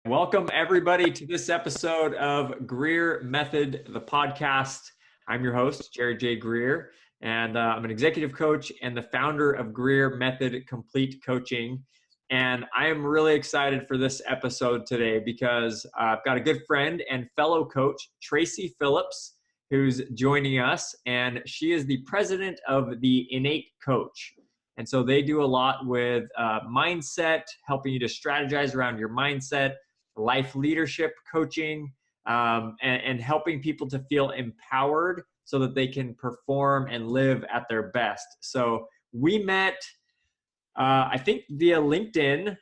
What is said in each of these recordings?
Welcome everybody to this episode of Greer Method, the podcast. I'm your host, Jared J. Greer, and I'm an executive coach and the founder of Greer Method Complete Coaching. And I am really excited for this episode today because I've got a good friend and fellow coach, Traci Phillips, who's joining us, and she is the president of the Innate Coach. And so they do a lot with mindset, helping you to strategize around your mindset, life leadership coaching, and helping people to feel empowered so that they can perform and live at their best. So we met, I think, via LinkedIn,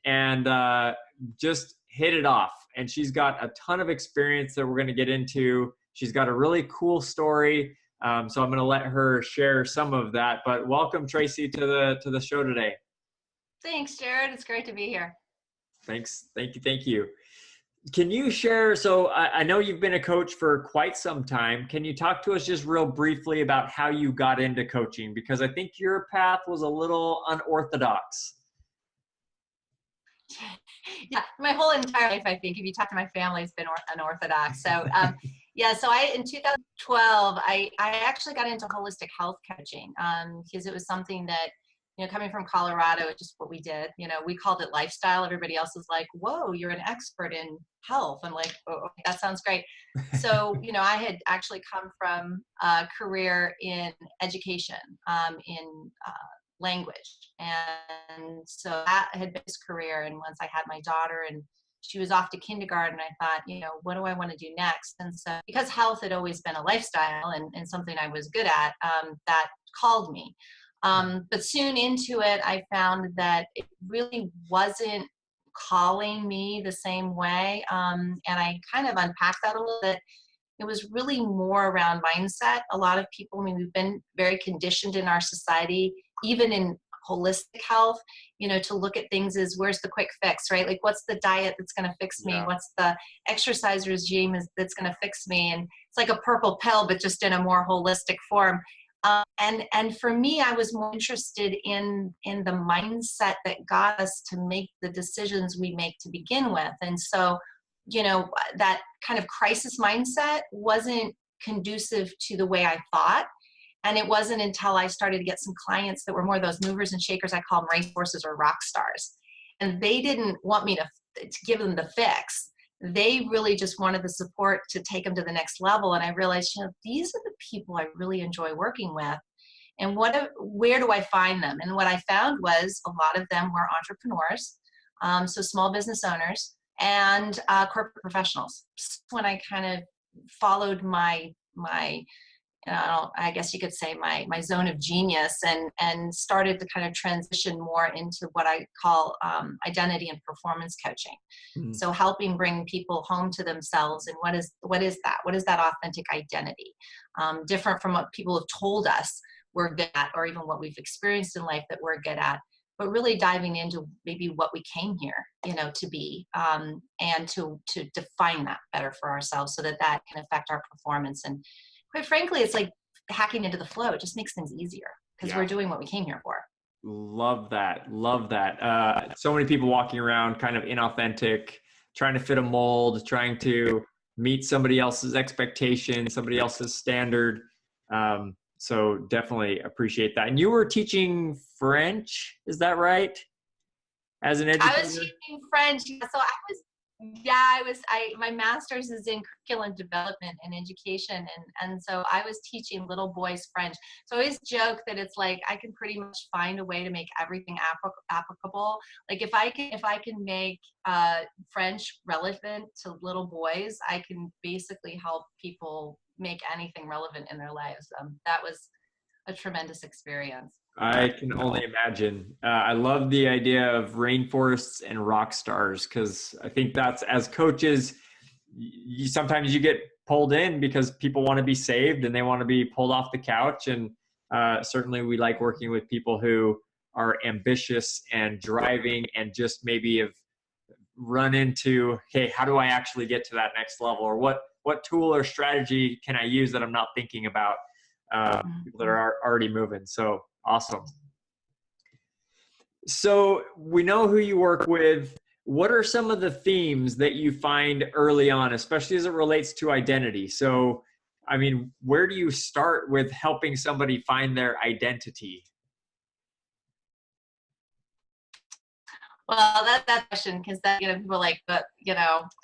and just hit it off. And she's got a ton of experience that we're going to get into. She's got a really cool story. So I'm going to let her share some of that. But welcome, Traci, to the show today. Thanks, Jared. It's great to be here. Thanks. Thank you. Can you share, so I know you've been a coach for quite some time. Can you talk to us just real briefly about how you got into coaching? Because I think your path was a little unorthodox. Yeah, my whole entire life, I think, if you talk to my family, it's been unorthodox. So in 2012, I actually got into holistic health coaching because it was something that, coming from Colorado, it's just what we did. We called it lifestyle. Everybody else is like, whoa, you're an expert in health. I'm like, oh, that sounds great. So, I had actually come from a career in education, in language. And so that had been his career. And once I had my daughter and she was off to kindergarten, I thought, what do I want to do next? And so because health had always been a lifestyle and something I was good at, that called me. But soon into it, I found that it really wasn't calling me the same way. And I kind of unpacked that a little bit. It was really more around mindset. A lot of people, we've been very conditioned in our society, even in holistic health, to look at things as where's the quick fix, right? Like what's the diet that's going to fix me? Yeah. What's the exercise regime that's going to fix me? And it's like a purple pill, but just in a more holistic form. And for me, I was more interested in the mindset that got us to make the decisions we make to begin with. And so, that kind of crisis mindset wasn't conducive to the way I thought. And it wasn't until I started to get some clients that were more those movers and shakers. I call them racehorses or rock stars. And they didn't want me to give them the fix. They really just wanted the support to take them to the next level. And I realized, these are the people I really enjoy working with. And where do I find them? And what I found was a lot of them were entrepreneurs, so small business owners and corporate professionals. When I kind of followed my I guess you could say my zone of genius and started to kind of transition more into what I call identity and performance coaching. Mm-hmm. So helping bring people home to themselves and what is that? What is that authentic identity? Different from what people have told us we're good at, or even what we've experienced in life that we're good at, but really diving into maybe what we came here, to be, and to define that better for ourselves so that can affect our performance. And quite frankly, it's like hacking into the flow. It just makes things easier because we're doing what we came here for. Love that. So many people walking around kind of inauthentic, trying to fit a mold, trying to meet somebody else's expectation, somebody else's standard. So definitely appreciate that. And you were teaching French, is that right? As an educator? I was teaching French. So my master's is in curriculum development and education. And so I was teaching little boys French. So I always joke that it's like, I can pretty much find a way to make everything applicable. Like if I can make French relevant to little boys, I can basically help people make anything relevant in their lives. That was a tremendous experience. I can only imagine. I love the idea of rainforests and rock stars because I think that's, as coaches, sometimes you get pulled in because people want to be saved and they want to be pulled off the couch. And certainly we like working with people who are ambitious and driving and just maybe have run into, hey, how do I actually get to that next level? Or what tool or strategy can I use that I'm not thinking about? People that are already moving. So awesome. So we know who you work with. what are some of the themes that you find early on, especially as it relates to identity? So, I mean, where do you start with helping somebody find their identity? Well, that question, because that, people like, but,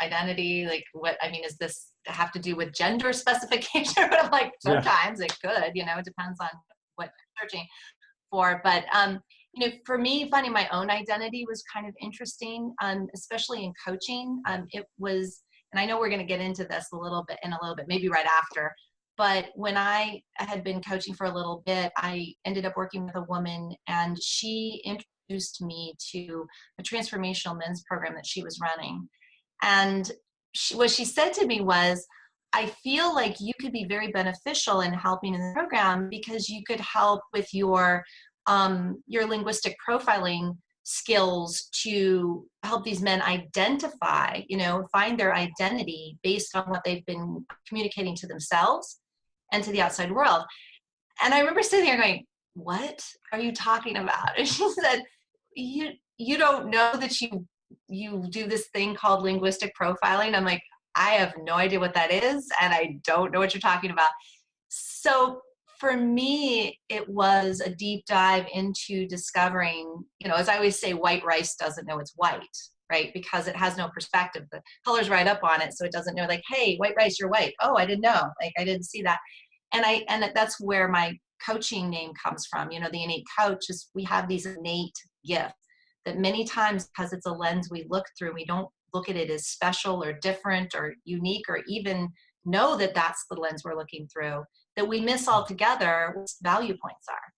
identity, like, what, I mean, is this have to do with gender specification? But I'm like, Yeah. sometimes it could, it depends on what you're searching for. But, for me, finding my own identity was kind of interesting, especially in coaching. It was, and I know we're going to get into this in a little bit, maybe right after. But when I had been coaching for a little bit, I ended up working with a woman, and she introduced me to a transformational men's program that she was running. And what she said to me was, I feel like you could be very beneficial in helping in the program because you could help with your linguistic profiling skills to help these men identify, find their identity based on what they've been communicating to themselves and to the outside world. And I remember sitting there going, what are you talking about? And she said, you don't know that you do this thing called linguistic profiling? I'm like, I have no idea what that is, and I don't know what you're talking about. So for me, it was a deep dive into discovering, as I always say, white rice doesn't know it's white, right? Because it has no perspective. The color's right up on it, so it doesn't know, like, hey, white rice, you're white. Oh, I didn't know. Like, I didn't see that. And that's where my coaching name comes from. The innate coach is, we have these innate gifts that many times, because it's a lens we look through, we don't look at it as special or different or unique, or even know that that's the lens we're looking through, that we miss altogether what value points are.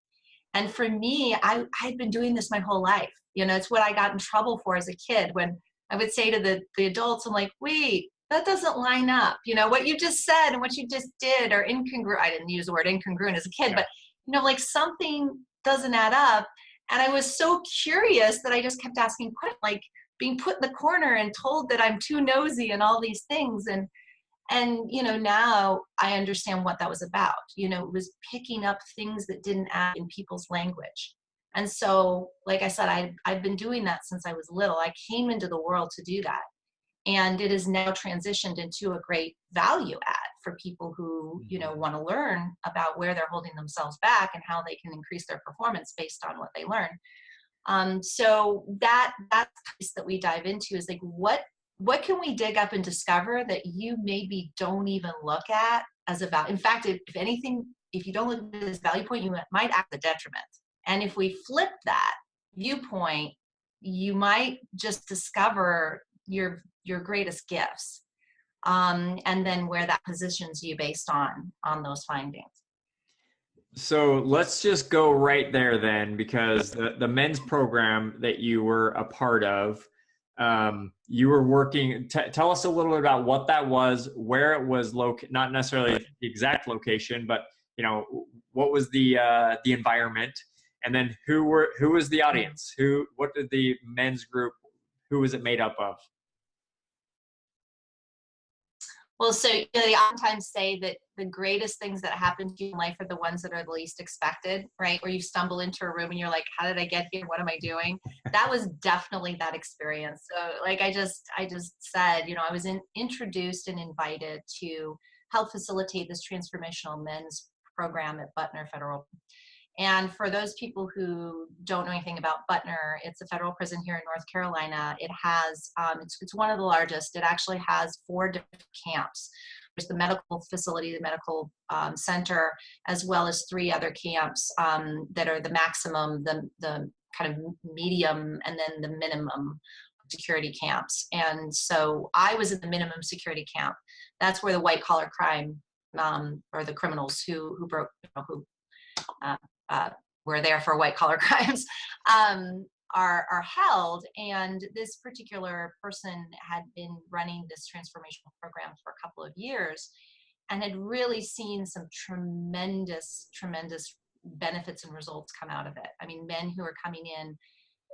And for me, I'd been doing this my whole life. It's what I got in trouble for as a kid, when I would say to the adults, I'm like, wait, that doesn't line up. What you just said and what you just did are incongruent. I didn't use the word incongruent as a kid, but, like, something doesn't add up. And I was so curious that I just kept asking questions, like being put in the corner and told that I'm too nosy and all these things. And now I understand what that was about. It was picking up things that didn't add in people's language. And so, like I said, I've been doing that since I was little. I came into the world to do that. And it is now transitioned into a great value add for people who, want to learn about where they're holding themselves back and how they can increase their performance based on what they learn. So that piece that we dive into is like, what can we dig up and discover that you maybe don't even look at as a value? In fact, if anything, if you don't look at this value point, you might act a detriment. And if we flip that viewpoint, you might just discover your greatest gifts, and then where that positions you based on those findings. So let's just go right there then, because the men's program that you were a part of, you were working, tell us a little bit about what that was, where it was located, not necessarily the exact location, but what was the environment, and then who was the audience, what did the men's group, who was it made up of? Well, so they oftentimes say that the greatest things that happen to you in life are the ones that are the least expected, right? Where you stumble into a room and you're like, how did I get here? What am I doing? That was definitely that experience. So like I just said, I was introduced and invited to help facilitate this transformational men's program at Butner Federal. And for those people who don't know anything about Butner, it's a federal prison here in North Carolina. It has, it's one of the largest. It actually has 4 different camps. There's the medical facility, the medical center, as well as 3 other camps that are the maximum, the kind of medium, and then the minimum security camps. And so I was in the minimum security camp. That's where the white collar crime, or the criminals who broke, were there for white collar crimes, are held. And this particular person had been running this transformational program for a couple of years and had really seen some tremendous benefits and results come out of it. I mean, men who are coming in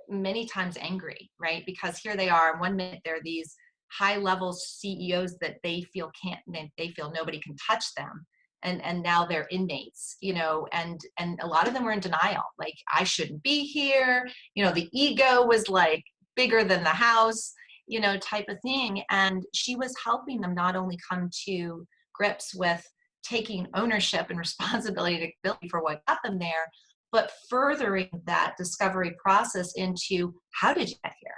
many times angry, right? Because here they are, in 1 minute they're these high level CEOs that they feel nobody can touch them. And now they're inmates, and a lot of them were in denial. Like, I shouldn't be here. The ego was like bigger than the house. type of thing. And she was helping them not only come to grips with taking ownership and responsibility for what got them there, but furthering that discovery process into, how did you get here?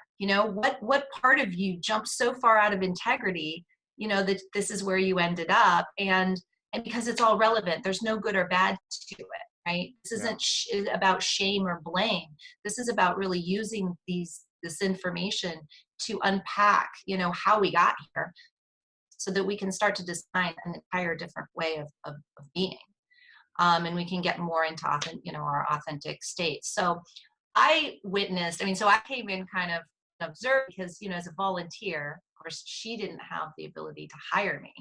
What part of you jumped so far out of integrity, that this is where you ended up. And because it's all relevant, there's no good or bad to it, right? This isn't about shame or blame. This is about really using this information to unpack, how we got here, so that we can start to design an entire different way of being. And we can get more into our authentic state. So I witnessed, so I came in kind of observed because, as a volunteer, of course, she didn't have the ability to hire me.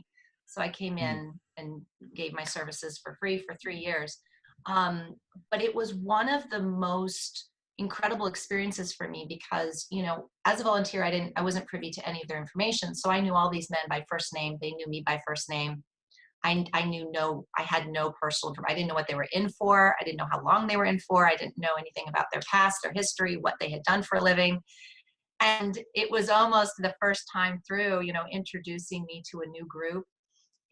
So I came in and gave my services for free for 3 years. But it was one of the most incredible experiences for me because, as a volunteer, I wasn't privy to any of their information. So I knew all these men by first name. They knew me by first name. I had no personal, I didn't know what they were in for. I didn't know how long they were in for. I didn't know anything about their past, their history, what they had done for a living. And it was almost the first time through, introducing me to a new group.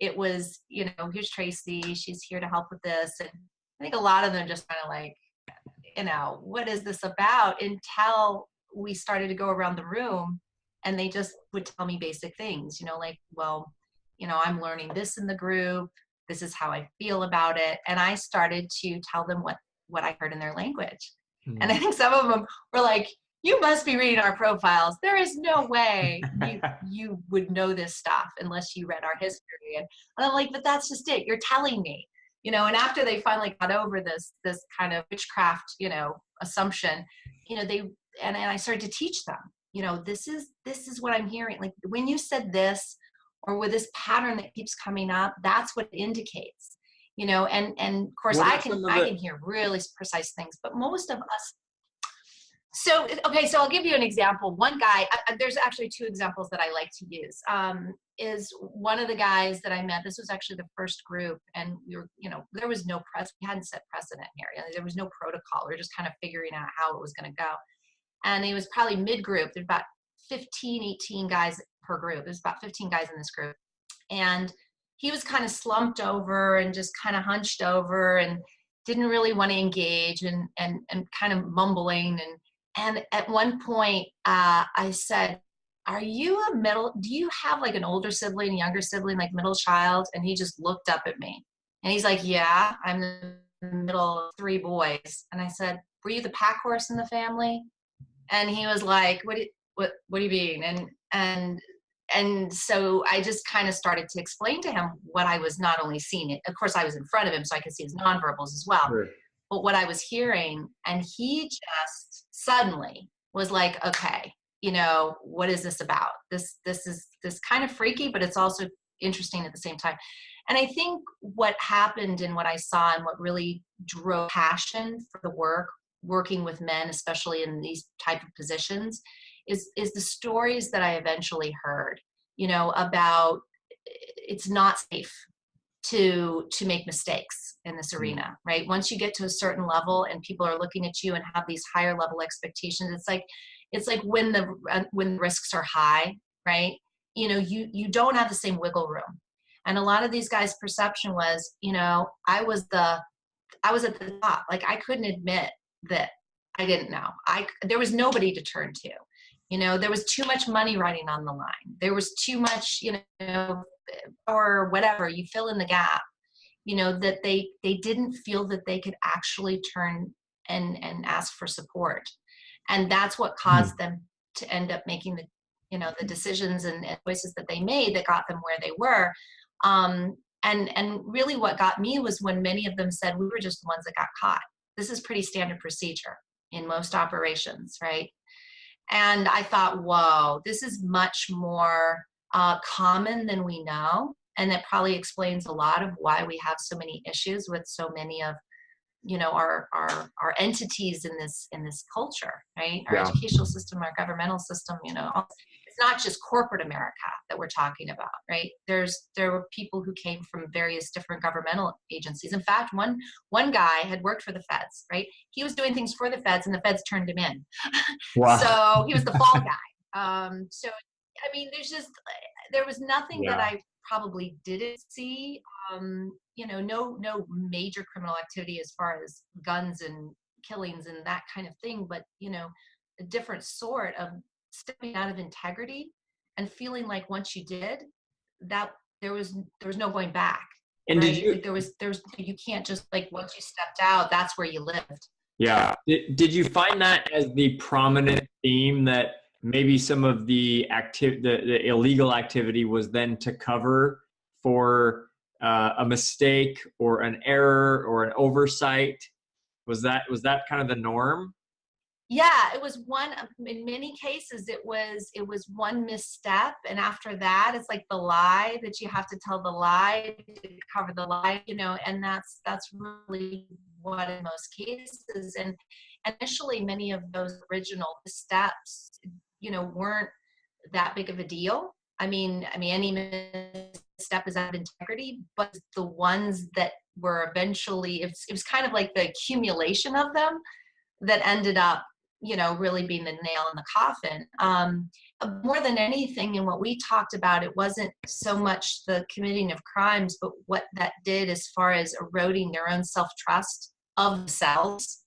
It was, here's Traci, she's here to help with this. And I think a lot of them just kind of like, what is this about? Until we started to go around the room and they just would tell me basic things, I'm learning this in the group. This is how I feel about it. And I started to tell them what I heard in their language. Mm-hmm. And I think some of them were like, you must be reading our profiles. There is no way you would know this stuff unless you read our history. And I'm like, but that's just it. You're telling me, and after they finally got over this kind of witchcraft, assumption, and I started to teach them, this is what I'm hearing. Like when you said this, or with this pattern that keeps coming up, that's what it indicates, and of course I can hear really precise things, but most of us. So I'll give you an example. One guy, there's actually 2 examples that I like to use, is one of the guys that I met. This was actually the first group, and we were, there was no we hadn't set precedent here. There was no protocol. We were just kind of figuring out how it was going to go. And it was probably mid-group. There's about 15, 18 guys per group. There's about 15 guys in this group. And he was kind of slumped over and just kind of hunched over and didn't really want to engage and kind of mumbling. And at one point, I said, do you have like an older sibling, younger sibling, like middle child? And he just looked up at me and he's like, yeah, I'm the middle of 3 boys. And I said, were you the pack horse in the family? And he was like, what do you mean? And so I just kind of started to explain to him what I was not only seeing. Of course, I was in front of him, so I could see his nonverbals as well. Sure. But what I was hearing, and he just suddenly was like, okay, what is this about? This is kind of freaky, but it's also interesting at the same time. And I think what happened and what I saw and what really drove passion for the working with men, especially in these type of positions, is the stories that I eventually heard, about it's not safe to make mistakes in this arena, right? Once you get to a certain level and people are looking at you and have these higher level expectations, it's like when the risks are high, right? You don't have the same wiggle room. And a lot of these guys' perception was, I was at the top. Like I couldn't admit that I didn't know. There was nobody to turn to. There was too much money riding on the line. There was too much, or whatever, you fill in the gap, that they didn't feel that they could actually turn and ask for support. And that's what caused them to end up making the decisions and choices that they made that got them where they were. And really what got me was when many of them said, we were just the ones that got caught. This is pretty standard procedure in most operations, right? And I thought, whoa, this is much more common than we know. And that probably explains a lot of why we have so many issues with so many of, our entities in this culture, right? Our educational system, our governmental system, it's not just corporate America that we're talking about, right? There were people who came from various different governmental agencies. In fact, one guy had worked for the feds, right? He was doing things for the feds and the feds turned him in. Wow. So he was the fall guy. So I mean, there was nothing that Yeah. I probably didn't see. No major criminal activity as far as guns and killings and that kind of thing, but a different sort of stepping out of integrity and feeling like once you did that, there was no going back, And did right? you, Like there was you can't just, like, once you stepped out, that's where you lived. yeah, did you find that as the prominent theme that maybe some of the illegal activity was then to cover for a mistake or an error or an oversight? Was that kind of the norm? Yeah, it was in many cases it was one misstep, and after that it's like the lie that you have to tell the lie to cover the lie, and that's really what in most cases. And initially many of those original steps weren't that big of a deal. I mean any misstep is out of integrity, but the ones that were eventually, it was kind of like the accumulation of them that ended up really being the nail in the coffin. More than anything, and what we talked about, it wasn't so much the committing of crimes, but what that did as far as eroding their own self-trust of themselves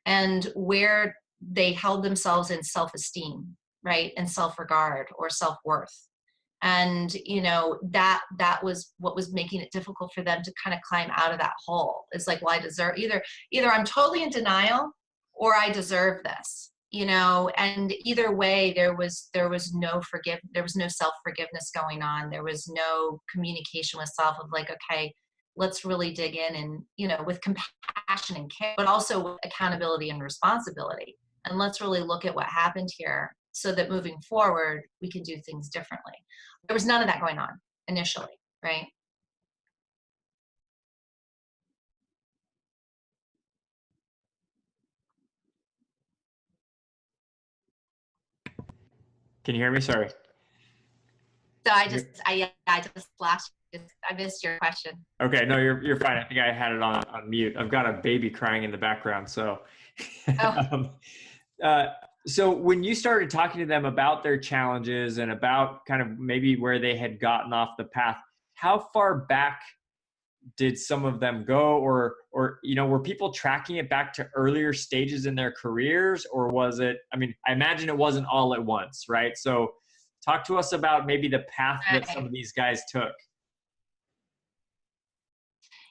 and where they held themselves in self-esteem, right, and self-regard or self-worth. And that was what was making it difficult for them to kind of climb out of that hole. It's like, well, I deserve, either I'm totally in denial or I deserve this, and either way there was no self-forgiveness going on. There was no communication with self of like, okay, let's really dig in, and with compassion and care, but also with accountability and responsibility, and let's really look at what happened here so that moving forward we can do things differently. There was none of that going on initially, right? Can you hear me? Sorry. So I just lost you. I missed your question. Okay, no, you're fine. I think I had it on mute. I've got a baby crying in the background, so Oh, um, uh, so when you started talking to them about their challenges and about kind of maybe where they had gotten off the path, how far back did some of them go, or were people tracking it back to earlier stages in their careers, or was it? I mean, I imagine it wasn't all at once, right? So talk to us about maybe the path that some right. of these guys took.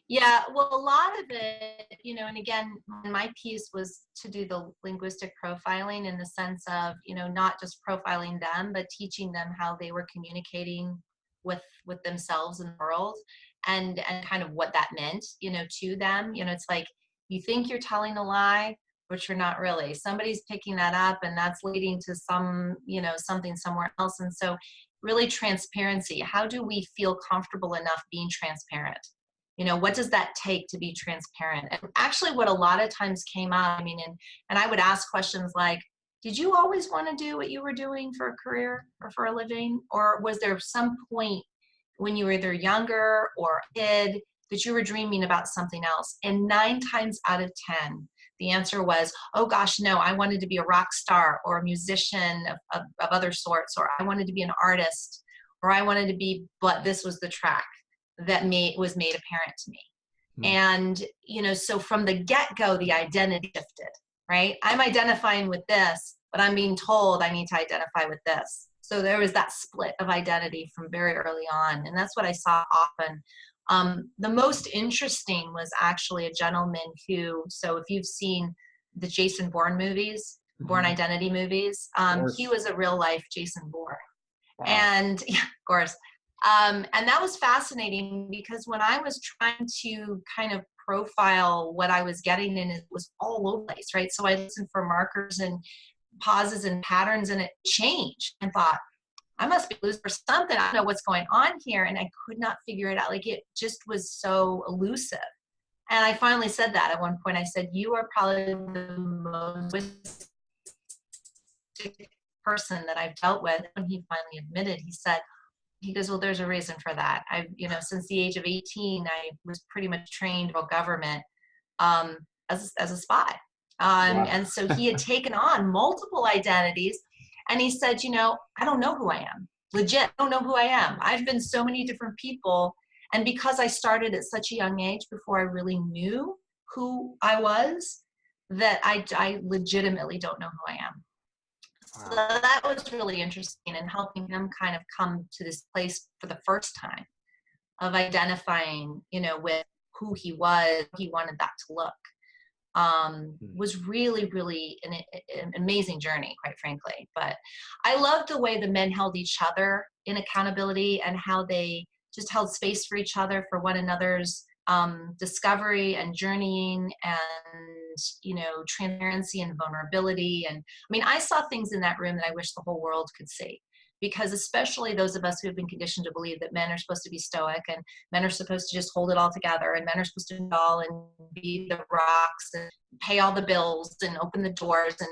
Yeah, well, a lot of it, and again, my piece was to do the linguistic profiling in the sense of, not just profiling them, but teaching them how they were communicating with themselves and the world, and kind of what that meant, to them. It's like you think you're telling a lie, but you're not really. Somebody's picking that up, and that's leading to something somewhere else. And so, really, transparency. How do we feel comfortable enough being transparent? What does that take to be transparent? And actually what a lot of times came up, and I would ask questions like, did you always want to do what you were doing for a career or for a living? Or was there some point when you were either younger or a kid that you were dreaming about something else? And 9 times out of 10, the answer was, oh gosh, no, I wanted to be a rock star or a musician of other sorts, or I wanted to be an artist, or I wanted to be, but this was the track that was made apparent to me. Hmm. And, so from the get-go, the identity shifted, right? I'm identifying with this, but I'm being told I need to identify with this. So there was that split of identity from very early on. And that's what I saw often. The most interesting was actually a gentleman who, so if you've seen the Jason Bourne movies, Bourne Mhm. Identity movies, Of he course. was a real life Jason Bourne. Wow. And yeah, of course. And that was fascinating because when I was trying to kind of profile what I was getting in, it was all over the place, right? So I listened for markers and pauses and patterns, and it changed, and thought, I must be losing for something. I don't know what's going on here. And I could not figure it out. Like, it just was so elusive. And I finally said that at one point. I said, you are probably the most person that I've dealt with. When he finally admitted, he goes, well, there's a reason for that. Since the age of 18, I was pretty much trained about government as a spy. Wow. And so he had taken on multiple identities. And he said, I don't know who I am. legit, I don't know who I am. I've been so many different people. And because I started at such a young age before I really knew who I was, that I legitimately don't know who I am. So Wow. that was really interesting, and helping him kind of come to this place for the first time of identifying, with who he was, he wanted that to look. Was really, really an amazing journey, quite frankly. But I loved the way the men held each other in accountability, and how they just held space for each other, for one another's discovery and journeying, and transparency and vulnerability. And I mean, I saw things in that room that I wish the whole world could see, because especially those of us who have been conditioned to believe that men are supposed to be stoic, and men are supposed to just hold it all together, and men are supposed to do it all and be the rocks and pay all the bills and open the doors and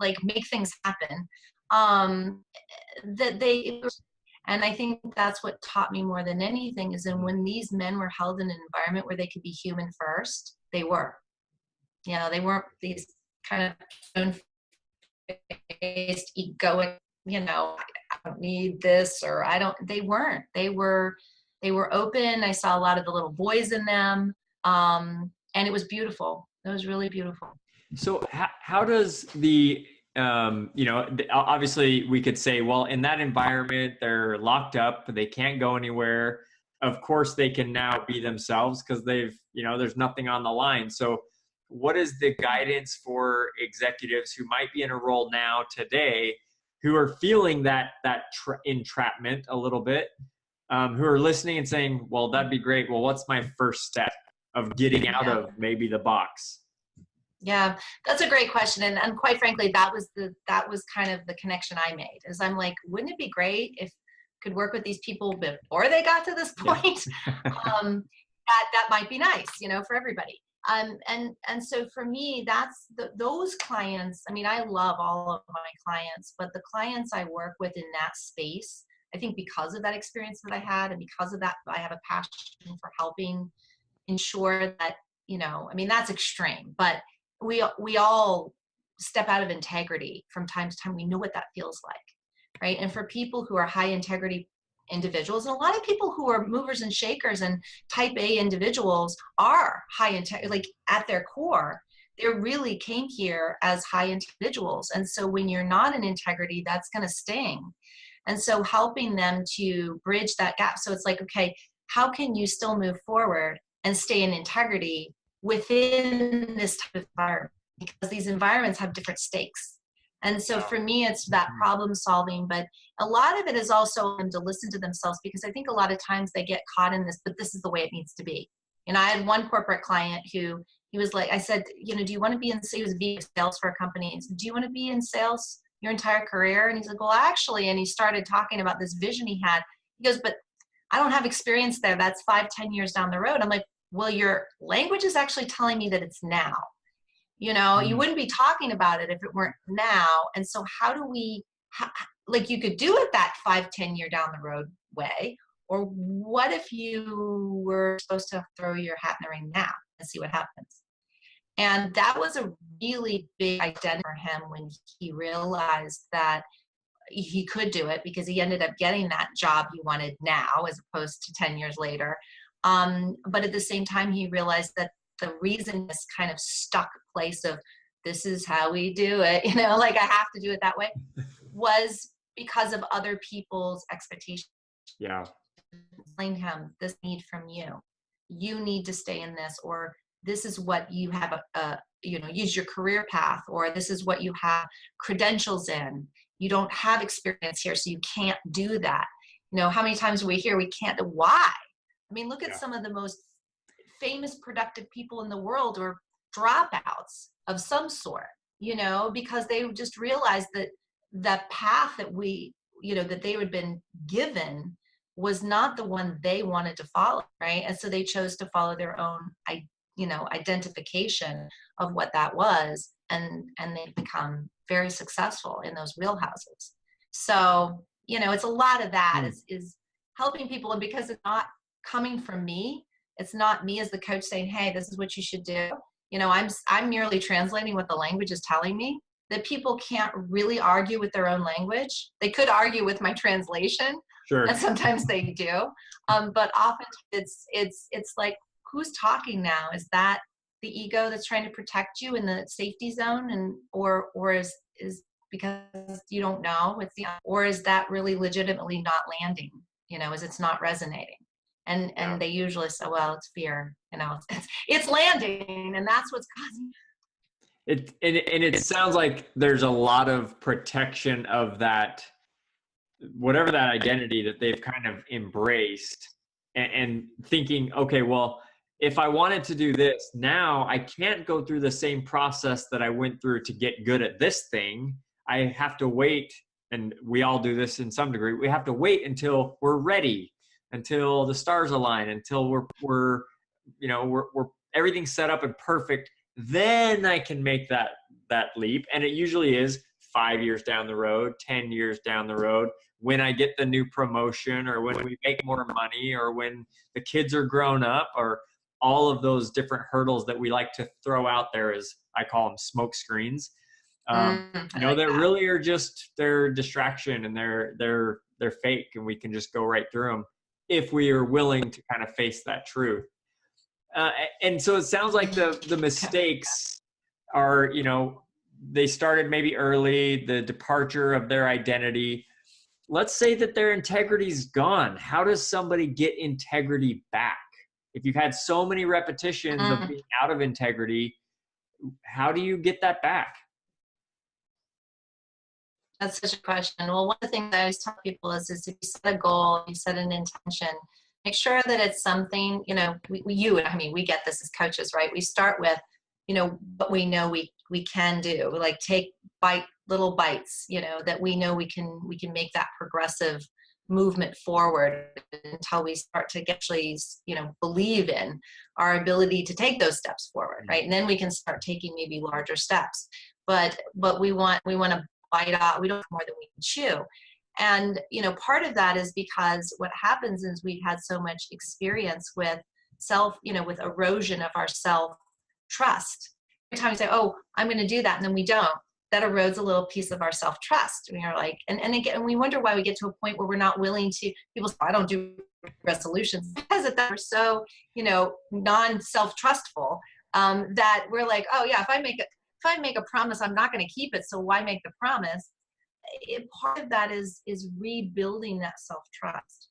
like make things happen, that they and I think that's what taught me more than anything, is in when these men were held in an environment where they could be human first, they were. They weren't these kind of faced egoic, I don't need this, or I don't, they weren't. They were open. I saw a lot of the little boys in them. And it was beautiful. It was really beautiful. So how does the obviously we could say, well, in that environment, they're locked up, they can't go anywhere. Of course, they can now be themselves because they've, there's nothing on the line. So what is the guidance for executives who might be in a role now today, who are feeling that entrapment a little bit, who are listening and saying, well, that'd be great. Well, what's my first step of getting out of maybe the box? Yeah, that's a great question. And quite frankly, that was kind of the connection I made, is I'm like, wouldn't it be great if I could work with these people before they got to this point? Yeah. That might be nice, for everybody. And so for me, that's those clients. I mean, I love all of my clients, but the clients I work with in that space, I think because of that experience that I had, and because of that, I have a passion for helping ensure that, I mean, that's extreme, but we all step out of integrity from time to time. We know what that feels like, right? And for people who are high integrity individuals, and a lot of people who are movers and shakers and type A individuals are high integrity, like at their core, they really came here as high individuals. And so when you're not in integrity, that's going to sting. And so helping them to bridge that gap. So it's like, okay, how can you still move forward and stay in integrity within this type of environment? Because these environments have different stakes. And so for me, it's that problem solving, but a lot of it is also them to listen to themselves, because I think a lot of times they get caught in this, but this is the way it needs to be. And I had one corporate client who, he was like, I said, do you want to be in, he was VP of sales for a company. He said, do you want to be in sales your entire career? And he's like, well, actually, and he started talking about this vision he had. He goes, but I don't have experience there. That's 5-10 years down the road. I'm like, well, your language is actually telling me that it's now. You wouldn't be talking about it if it weren't now. And so how do we, like, you could do it that 5-10 year down the road way, or what if you were supposed to throw your hat in the ring now and see what happens? And that was a really big identity for him when he realized that he could do it, because he ended up getting that job he wanted now as opposed to 10 years later. But at the same time, he realized that the reason this kind of stuck place of this is how we do it, like I have to do it that way, was because of other people's expectations. Yeah. Explain to him this need from you. You need to stay in this, or this is what you have, use your career path, or this is what you have credentials in. You don't have experience here, so you can't do that. How many times do we hear we can't? Why? I mean, look at some of the most famous productive people in the world, or dropouts of some sort, because they just realized that the path that that they had been given was not the one they wanted to follow, right? And so they chose to follow their own, identification of what that was, and they've become very successful in those wheelhouses. So, it's a lot of that is helping people. And because it's not coming from me, it's not me as the coach saying, hey, this is what you should do. I'm merely translating what the language is telling me. that people can't really argue with their own language. They could argue with my translation, Sure. and sometimes they do. But often it's like, who's talking now? Is that the ego that's trying to protect you in the safety zone, and or is because you don't know, or is that really legitimately not landing? Is it's not resonating? And they usually say, well, it's fear. It's landing, and that's what's causing it. And it sounds like there's a lot of protection of that, whatever that identity that they've kind of embraced, and thinking, okay, well, if I wanted to do this, now I can't go through the same process that I went through to get good at this thing. I have to wait, and we all do this in some degree. We have to wait until we're ready, until the stars align, until we're everything's set up and perfect. Then I can make that leap, and it usually is 5 years down the road, 10 years down the road, when I get the new promotion, or when we make more money, or when the kids are grown up, or all of those different hurdles that we like to throw out there, as I call them, smoke screens. That really are just their distraction, and they're fake, and we can just go right through them if we are willing to kind of face that truth. And so it sounds like the mistakes are, they started maybe early, the departure of their identity. Let's say that their integrity's gone. How does somebody get integrity back? If you've had so many repetitions of being out of integrity, how do you get that back? That's such a question. Well, one of the things I always tell people is if you set a goal, you set an intention, make sure that it's something, we get this as coaches, right? We start with, what we know we can do, like take little bites, that we know we can make that progressive movement forward until we start to actually, believe in our ability to take those steps forward, right? And then we can start taking maybe larger steps. But we want to bite off. We don't have more than we can chew. And, part of that is because what happens is we've had so much experience with with erosion of our self-trust. Every time we say, oh, I'm going to do that, and then we don't, that erodes a little piece of our self-trust. We are like, and again, we wonder why we get to a point where we're not willing to, people say, I don't do resolutions, because that we're so, non-self-trustful, that we're like, oh yeah, if I make a promise, I'm not going to keep it. So why make the promise? Part of that is rebuilding that self-trust,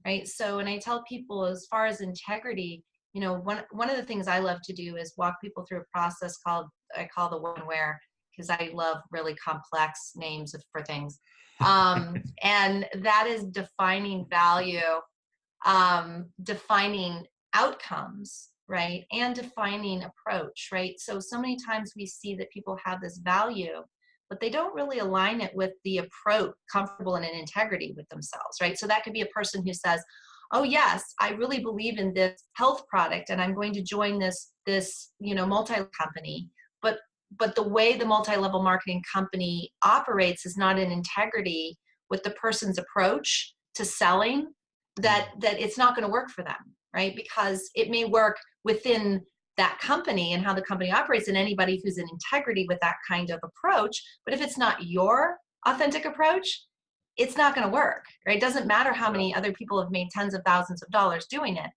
right? So when I tell people, as far as integrity, one of the things I love to do is walk people through a process I call the one where, because I love really complex names for things. And that is defining value, defining outcomes, right? And defining approach, right? So many times we see that people have this value, but they don't really align it with the approach, comfortable and in integrity with themselves, right? So that could be a person who says, oh yes, I really believe in this health product, and I'm going to join this multi-company, but the way the multi-level marketing company operates is not in integrity with the person's approach to selling, that it's not going to work for them, right? Because it may work within that company and how the company operates, and anybody who's in integrity with that kind of approach. But if it's not your authentic approach, it's not going to work, right? It doesn't matter how many other people have made tens of thousands of dollars doing it,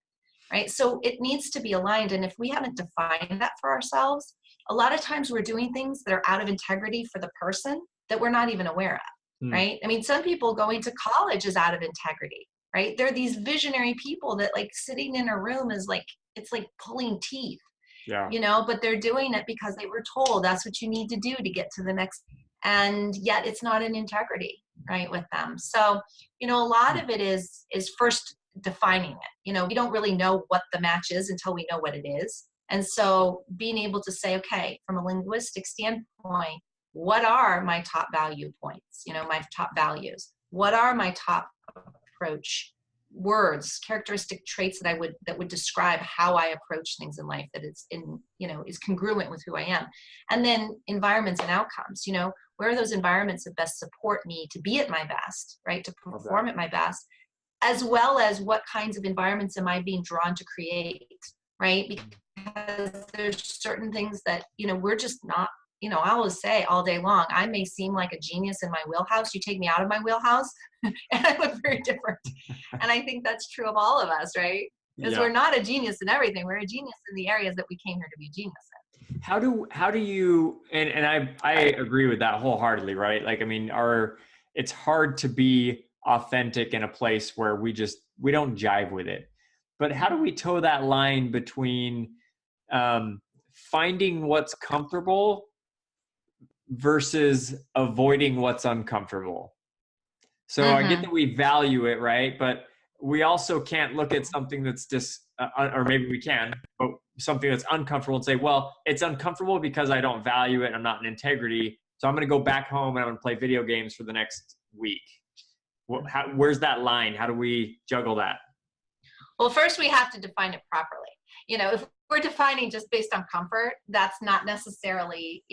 right? So it needs to be aligned. And if we haven't defined that for ourselves, a lot of times we're doing things that are out of integrity for the person that we're not even aware of, right? I mean, some people going to college is out of integrity, right? They're these visionary people that, like, sitting in a room is like, it's like pulling teeth, but they're doing it because they were told that's what you need to do to get to the next, and yet it's not in integrity, right, with them. So, a lot of it is first defining it. We don't really know what the match is until we know what it is. And so being able to say, okay, from a linguistic standpoint, what are my top value points? My top values. What are my top approach words, characteristic traits that would describe how I approach things in life, that it's is congruent with who I am. And then environments and outcomes, where are those environments that best support me to be at my best, right? To perform at my best, as well as what kinds of environments am I being drawn to create, right? Because there's certain things that, we're just not I always say all day long, I may seem like a genius in my wheelhouse. You take me out of my wheelhouse and I look very different. And I think that's true of all of us, right? Because Yeah. we're not a genius in everything. We're a genius in the areas that we came here to be genius in. How do you, and I agree with that wholeheartedly, right? Like, I mean, it's hard to be authentic in a place where we don't jive with it. But how do we toe that line between finding what's comfortable versus avoiding what's uncomfortable? So I get that we value it, right? But we also can't look at something that's just, or maybe we can, but something that's uncomfortable and say, well, it's uncomfortable because I don't value it. I'm not in integrity. So I'm going to go back home and I'm going to play video games for the next week. Where's that line? How do we juggle that? Well, first we have to define it properly. If we're defining just based on comfort, that's not necessarily,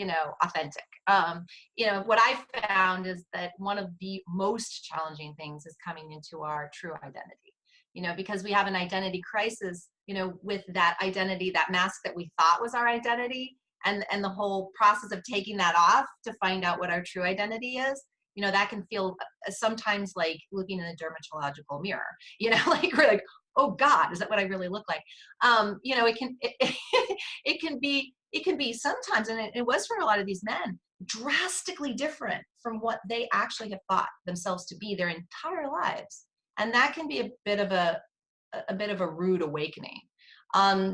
authentic. What I found is that one of the most challenging things is coming into our true identity, because we have an identity crisis, with that identity, that mask that we thought was our identity, and the whole process of taking that off to find out what our true identity is. That can feel sometimes like looking in a dermatological mirror, like we're like, oh God, is that what I really look like? It can be sometimes, and it was for a lot of these men, drastically different from what they actually have thought themselves to be their entire lives. And that can be a bit of a rude awakening.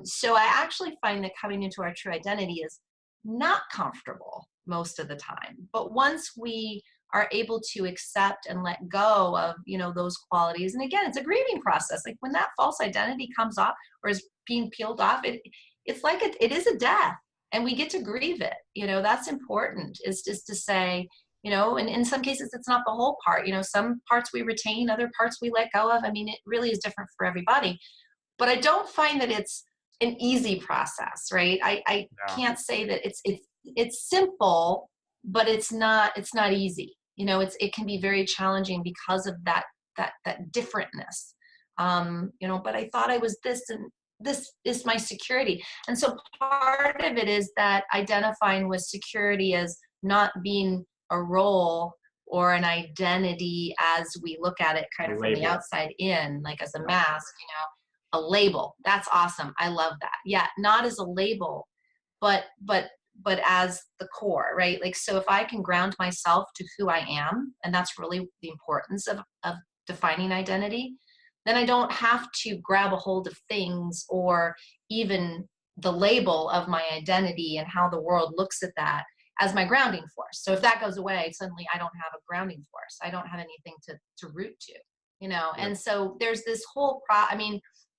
So I actually find that coming into our true identity is not comfortable most of the time. But once we are able to accept and let go of, those qualities. And again, it's a grieving process. Like when that false identity comes off or is being peeled off, it's like it is a death, and we get to grieve it. That's important, is just to say, and in some cases it's not the whole part. Some parts we retain, other parts we let go of. I mean, it really is different for everybody. But I don't find that it's an easy process, right? I can't say that it's simple, but it's not easy. It can be very challenging because of that differentness. But I thought I was this, and this is my security. And so part of it is that identifying with security as not being a role or an identity as we look at it kind of from the outside in, like as a mask, a label. That's awesome. I love that. Yeah, not as a label, but as the core, right? Like, so if I can ground myself to who I am, and that's really the importance of defining identity, then I don't have to grab a hold of things or even the label of my identity and how the world looks at that as my grounding force. So if that goes away, suddenly I don't have a grounding force. I don't have anything to root to, And so there's this whole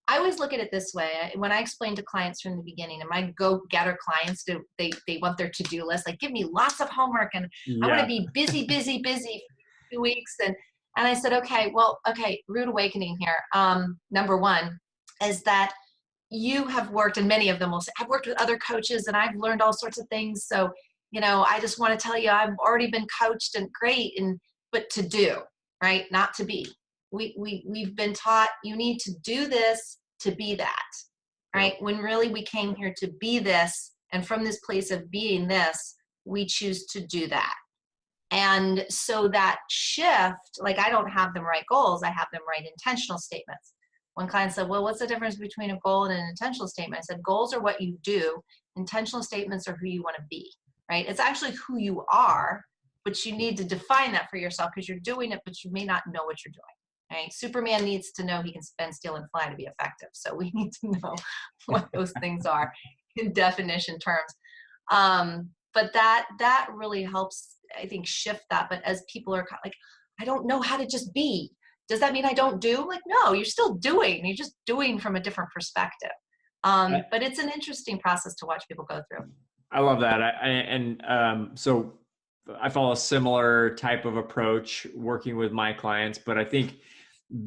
I always look at it this way. When I explain to clients from the beginning, and my go-getter clients, they want their to-do list, like, give me lots of homework, and I want to be busy for 2 weeks. And I said, okay, rude awakening here. Number one is that you have worked, and many of them will say, I've worked with other coaches and I've learned all sorts of things. So, I just want to tell you, I've already been coached and great, but to do, right? Not to be. We've been taught you need to do this to be that, right? When really we came here to be this, and from this place of being this, we choose to do that. And so that shift, like, I don't have them write goals, I have them write intentional statements. One client said, well, what's the difference between a goal and an intentional statement? I said, goals are what you do. Intentional statements are who you want to be, right? It's actually who you are, but you need to define that for yourself, because you're doing it, but you may not know what you're doing. Right? Superman needs to know he can spin, steal, and fly to be effective. So we need to know what those things are in definition terms. But that really helps, I think, shift that. But as people are like, I don't know how to just be. Does that mean I don't do? Like, no, you're still doing. You're just doing from a different perspective. But it's an interesting process to watch people go through. I love that. So I follow a similar type of approach working with my clients, but I think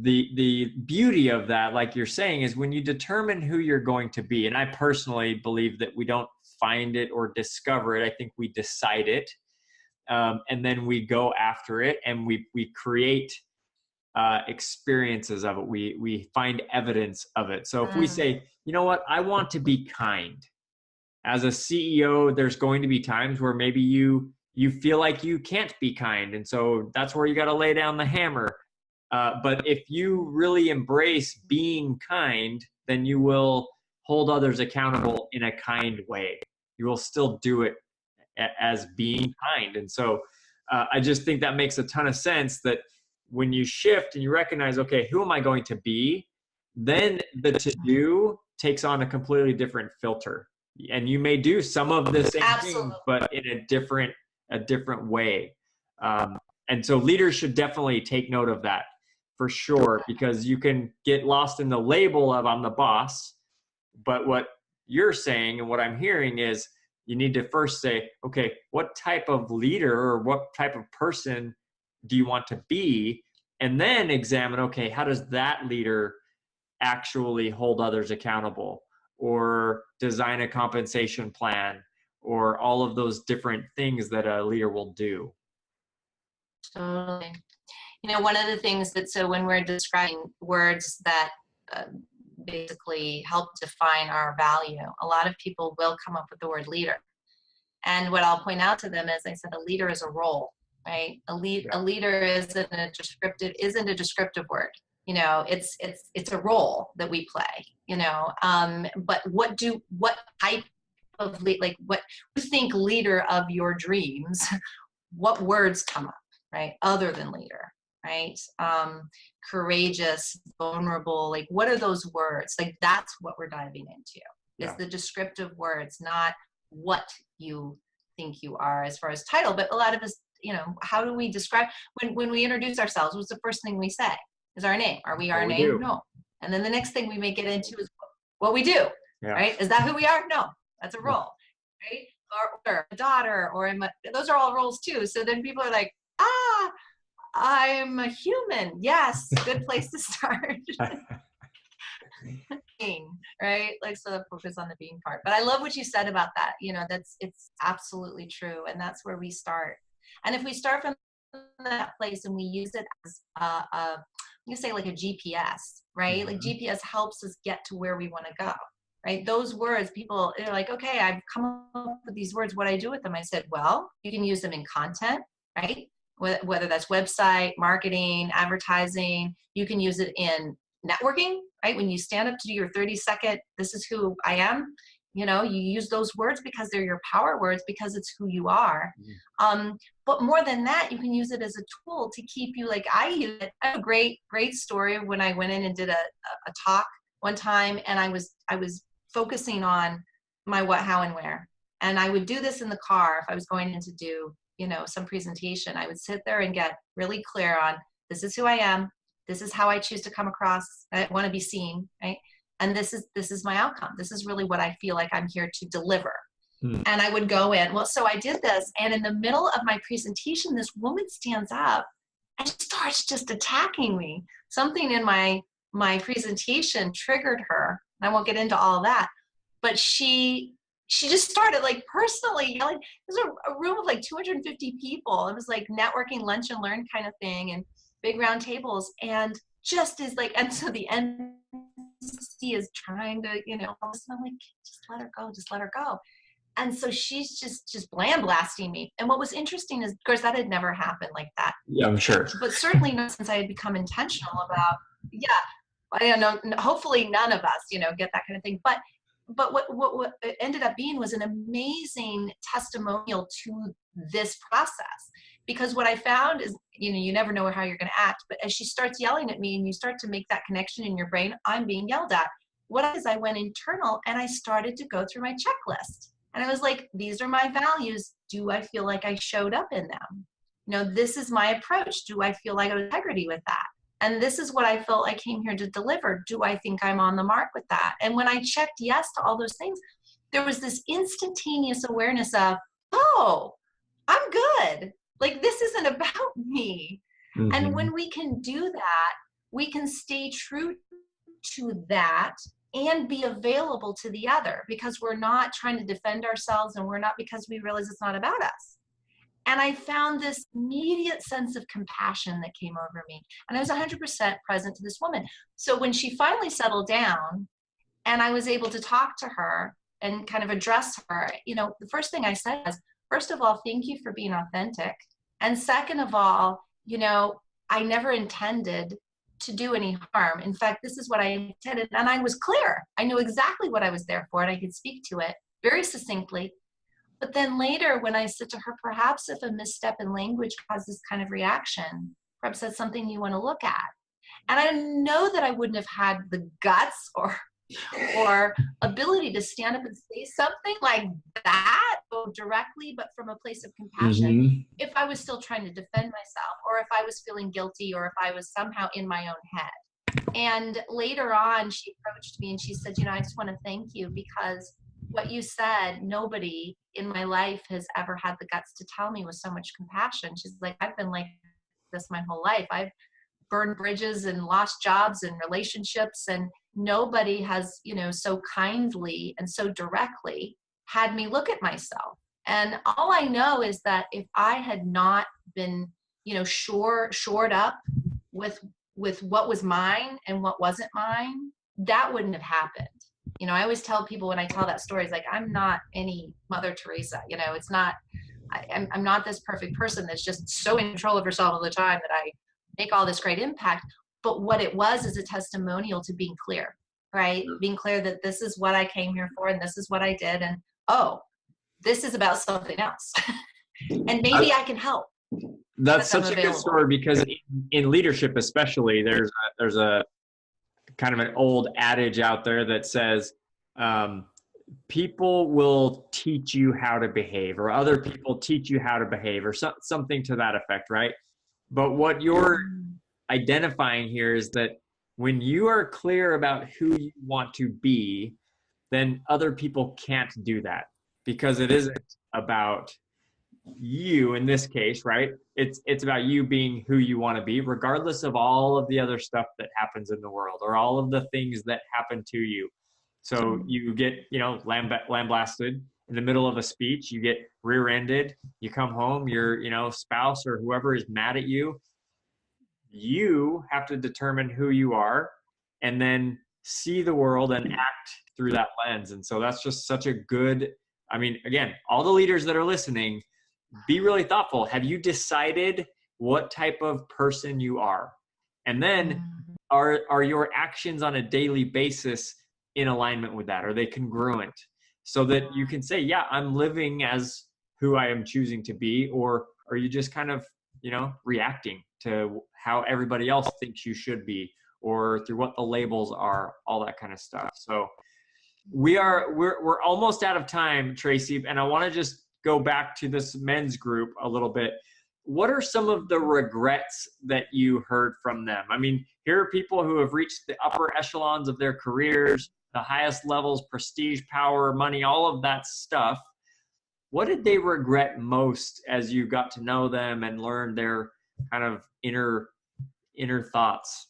the beauty of that, like you're saying, is when you determine who you're going to be. And I personally believe that we don't find it or discover it. I think we decide it. And then we go after it, and we create experiences of it. We find evidence of it. So if we say, you know what, I want to be kind, as a CEO, there's going to be times where maybe you feel like you can't be kind, and so that's where you got to lay down the hammer. But if you really embrace being kind, then you will hold others accountable in a kind way. You will still do it as being kind. And so I just think that makes a ton of sense, that when you shift and you recognize, okay, who am I going to be? Then the to do takes on a completely different filter. And you may do some of the same Absolutely. things, but in a different way. And so leaders should definitely take note of that for sure, because you can get lost in the label of I'm the boss. But what you're saying and what I'm hearing is you need to first say, okay, what type of leader or what type of person do you want to be? And then examine, okay, how does that leader actually hold others accountable, or design a compensation plan, or all of those different things that a leader will do. Totally. You know, one of the things that, so when we're describing words that basically help define our value, a lot of people will come up with the word leader. And what I'll point out to them is, I said, a leader is a role, right? A leader isn't a descriptive word. You know, it's a role that we play, you know. But what type of like what you think leader of your dreams, what words come up, right? Other than leader, right? Courageous, vulnerable, like what are those words? Like that's what we're diving into. It's the descriptive words, not what you think you are as far as title. But a lot of us, you know, how do we describe when we introduce ourselves? What's the first thing we say? Is our name? Are we our name? No. And then the next thing we may get into is what we do, right? Is that who we are? No, that's a role, right? Or a daughter, or those are all roles too. So then people are like, I'm a human. Yes, good place to start. Right? Like, so focus on the being part. But I love what you said about that. You know, it's absolutely true. And that's where we start. And if we start from that place and we use it as you say like a GPS, right? Mm-hmm. Like GPS helps us get to where we want to go, right? Those words, people, they're like, okay, I've come up with these words. What do I do with them? I said, well, you can use them in content, right? Whether that's website, marketing, advertising. You can use it in networking, right? When you stand up to do your 30-second, this is who I am, you know, you use those words because they're your power words, because it's who you are. But more than that, you can use it as a tool to keep you, like I use it. I have a great story when I went in and did a talk one time, and I was focusing on my what, how, and where. And I would do this in the car if I was going in to do, you know, some presentation. I would sit there and get really clear on, this is who I am. This is how I choose to come across. I want to be seen, right? And this is my outcome. This is really what I feel like I'm here to deliver. And I would go in. Well, so I did this, and in the middle of my presentation, this woman stands up and starts just attacking me. Something in my presentation triggered her. I won't get into all of that, but she just started like personally yelling. There's a room of like 250 people. It was like networking, lunch and learn kind of thing, and big round tables. And just as like, and so the NC is trying to, you know, all of a sudden I'm like, just let her go. And so she's just blasting me. And what was interesting is, of course, that had never happened like that. Yeah, I'm sure. But certainly not since I had become intentional about, I don't know, hopefully none of us, you know, get that kind of thing. But what it ended up being was an amazing testimonial to this process. Because what I found is, you know, you never know how you're going to act. But as she starts yelling at me and you start to make that connection in your brain, I'm being yelled at. What is, I went internal and I started to go through my checklist. And I was like, these are my values. Do I feel like I showed up in them? You know, this is my approach. Do I feel like I have integrity with that? And this is what I felt I came here to deliver. Do I think I'm on the mark with that? And when I checked yes to all those things, there was this instantaneous awareness of, oh, I'm good. Like, this isn't about me. Mm-hmm. And when we can do that, we can stay true to that and be available to the other, because we're not trying to defend ourselves, and we're not, because we realize it's not about us. And I found this immediate sense of compassion that came over me. And I was 100% present to this woman. So when she finally settled down and I was able to talk to her and kind of address her, the first thing I said was, first of all, thank you for being authentic. And second of all, I never intended to do any harm. In fact, this is what I intended. And I was clear. I knew exactly what I was there for, and I could speak to it very succinctly. But then later, when I said to her, perhaps if a misstep in language causes kind of reaction, perhaps that's something you want to look at. And I know that I wouldn't have had the guts or ability to stand up and say something like that directly, but from a place of compassion, if I was still trying to defend myself, or if I was feeling guilty, or if I was somehow in my own head. And later on, she approached me and she said, I just want to thank you, because what you said, nobody in my life has ever had the guts to tell me with so much compassion. She's like, I've been like this my whole life. I've burned bridges and lost jobs and relationships, and nobody has, so kindly and so directly had me look at myself. And all I know is that if I had not been, shored up with what was mine and what wasn't mine, that wouldn't have happened. I always tell people when I tell that story, it's like, I'm not any Mother Teresa. It's not, I'm not this perfect person that's just so in control of herself all the time that I make all this great impact. But what it was is a testimonial to being clear, right? Being clear that this is what I came here for, and this is what I did. And, this is about something else. And maybe I can help. That's such a good story, because in leadership, especially, there's a kind of an old adage out there that says, people will teach you how to behave, or other people teach you how to behave, or something to that effect, right? But what you're identifying here is that when you are clear about who you want to be, then other people can't do that, because it isn't about you in this case, right? It's about you being who you want to be, regardless of all of the other stuff that happens in the world, or all of the things that happen to you. So you get, lambasted in the middle of a speech, you get rear-ended, you come home, your, spouse or whoever is mad at you. You have to determine who you are, and then see the world and act through that lens. And so that's just such a good, again, all the leaders that are listening, be really thoughtful. Have you decided what type of person you are? And then are your actions on a daily basis in alignment with that? Are they congruent? So that you can say, yeah, I'm living as who I am choosing to be. Or are you just kind of, reacting to how everybody else thinks you should be, or through what the labels are, all that kind of stuff. So we're almost out of time, Traci, and I want to just go back to this men's group a little bit. What are some of the regrets that you heard from them? Here are people who have reached the upper echelons of their careers, the highest levels, prestige, power, money, all of that stuff. What did they regret most as you got to know them and learn their kind of inner thoughts?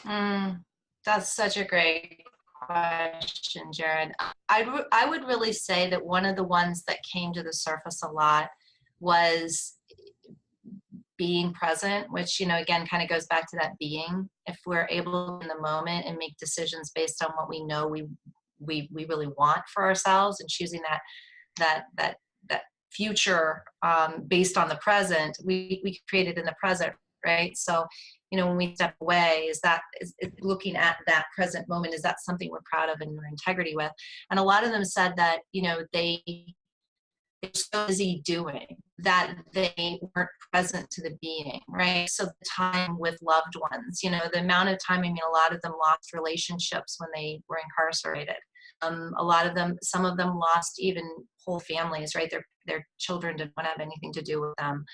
That's such a great question, Jared. I would really say that one of the ones that came to the surface a lot was being present, which, again, kind of goes back to that being. If we're able in the moment and make decisions based on what we know we really want for ourselves, and choosing that future based on the present, we create it in the present, right? So, when we step away, is looking at that present moment, is that something we're proud of and we're integrity with? And a lot of them said that, they're so busy doing that they weren't present to the being, right? So the time with loved ones, the amount of time, a lot of them lost relationships when they were incarcerated. A lot of them, some of them lost even whole families, right? Their children didn't want to have anything to do with them.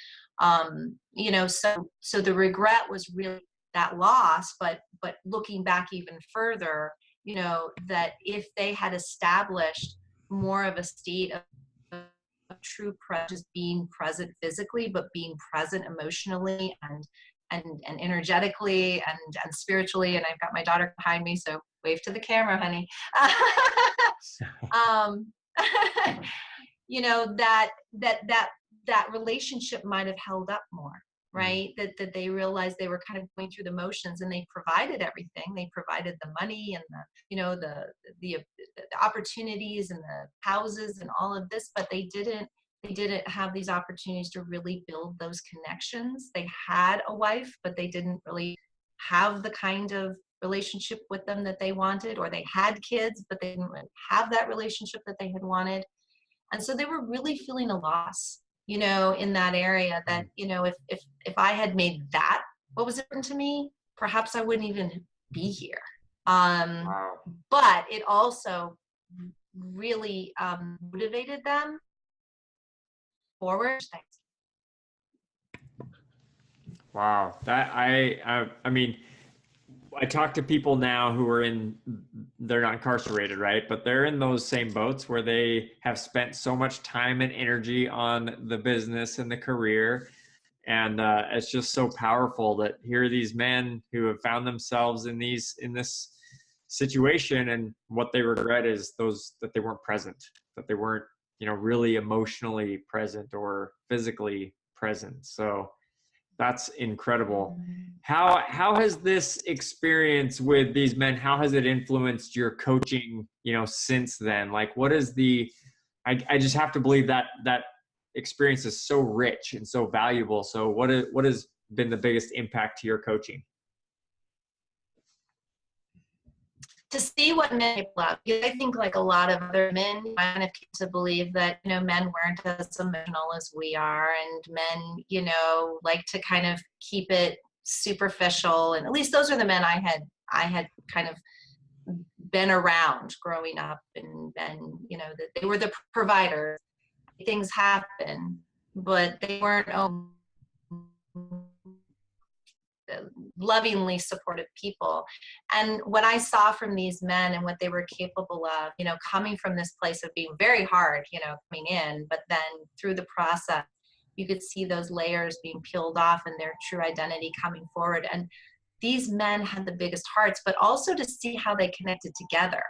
So the regret was really that loss, but looking back even further, that if they had established more of a state of true presence, being present physically, but being present emotionally and energetically and spiritually. And I've got my daughter behind me, so wave to the camera, honey. That relationship might have held up more, right? That they realized they were kind of going through the motions, and they provided everything. They provided the money and the the opportunities and the houses and all of this, but they didn't have these opportunities to really build those connections. They had a wife, but they didn't really have the kind of relationship with them that they wanted, or they had kids, but they didn't really have that relationship that they had wanted. And so they were really feeling a loss, in that area, that, if I had made that what was important to me, perhaps I wouldn't even be here. Wow. But it also really motivated them forward. Wow. That I mean, I talk to people now who are they're not incarcerated, right? But they're in those same boats where they have spent so much time and energy on the business and the career. And it's just so powerful that here are these men who have found themselves in this situation, and what they regret is that they weren't present, that they weren't, really emotionally present or physically present. So that's incredible. How has this experience with these men, how has it influenced your coaching, since then? Like, what is I just have to believe that experience is so rich and so valuable. So what has been the biggest impact to your coaching? To see what men love. I think, like a lot of other men, I kind of came to believe that, men weren't as emotional as we are, and men, like to kind of keep it superficial. And at least those are the men I had kind of been around growing up, and that they were the providers. Things happen, but they weren't lovingly supportive people. And what I saw from these men and what they were capable of, coming from this place of being very hard, coming in, but then through the process, you could see those layers being peeled off and their true identity coming forward. And these men had the biggest hearts, but also to see how they connected together,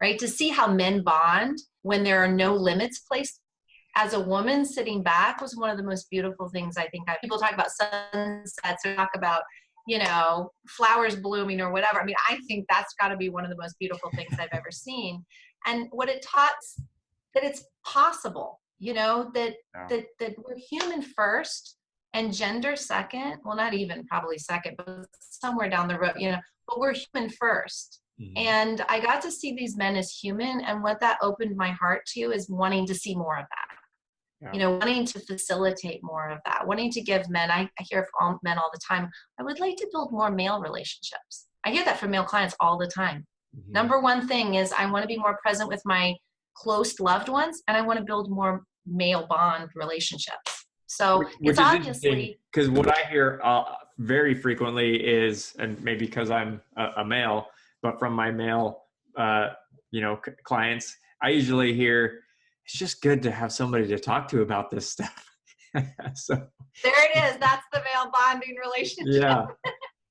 right? To see how men bond when there are no limits placed. As a woman, sitting back was one of the most beautiful things I think. People talk about sunsets or talk about, flowers blooming or whatever. I mean, I think that's got to be one of the most beautiful things I've ever seen. And what it taught, that it's possible, that we're human first and gender second. Well, not even probably second, but somewhere down the road, but we're human first. Mm-hmm. And I got to see these men as human. And what that opened my heart to is wanting to see more of that. Yeah. Wanting to facilitate more of that, wanting to give men, I hear from men all the time, I would like to build more male relationships. I hear that from male clients all the time. Mm-hmm. Number one thing is I want to be more present with my close loved ones, and I want to build more male bond relationships. So which it's obviously, because what I hear very frequently is, and maybe because I'm a male, but from my male, clients, I usually hear, it's just good to have somebody to talk to about this stuff. So there it is. That's the male bonding relationship.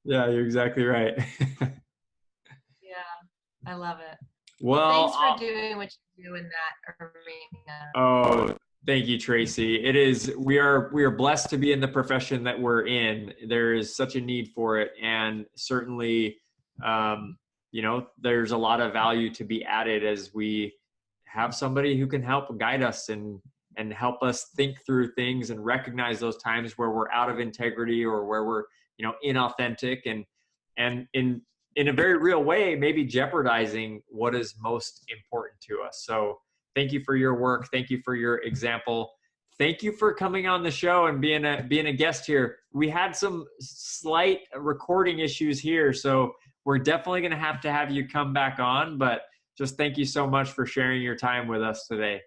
Yeah, you're exactly right. Yeah, I love it. Well, thanks for doing what you do in that arena. Oh, thank you, Traci. It is, we are blessed to be in the profession that we're in. There is such a need for it. And certainly, there's a lot of value to be added as we have somebody who can help guide us and help us think through things and recognize those times where we're out of integrity or where we're, inauthentic and in a very real way, maybe jeopardizing what is most important to us. So thank you for your work. Thank you for your example. Thank you for coming on the show and being a guest here. We had some slight recording issues here, so we're definitely going to have you come back on, but just thank you so much for sharing your time with us today.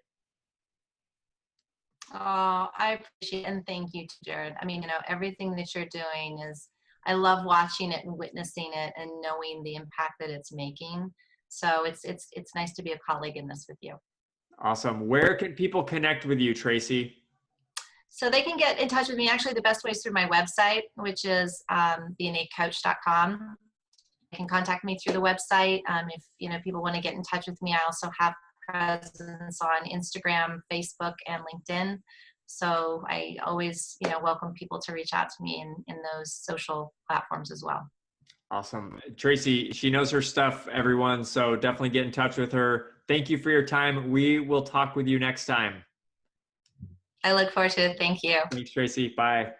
Oh, I appreciate it. And thank you to Jared. I mean, everything that you're doing is, I love watching it and witnessing it and knowing the impact that it's making. So it's nice to be a colleague in this with you. Awesome. Where can people connect with you, Traci? So they can get in touch with me. Actually, the best way is through my website, which is theinnatecoach.com. You can contact me through the website. If people want to get in touch with me, I also have presence on Instagram, Facebook, and LinkedIn. So I always, welcome people to reach out to me in those social platforms as well. Awesome. Traci, she knows her stuff, everyone. So definitely get in touch with her. Thank you for your time. We will talk with you next time. I look forward to it. Thank you. Thanks, Traci. Bye.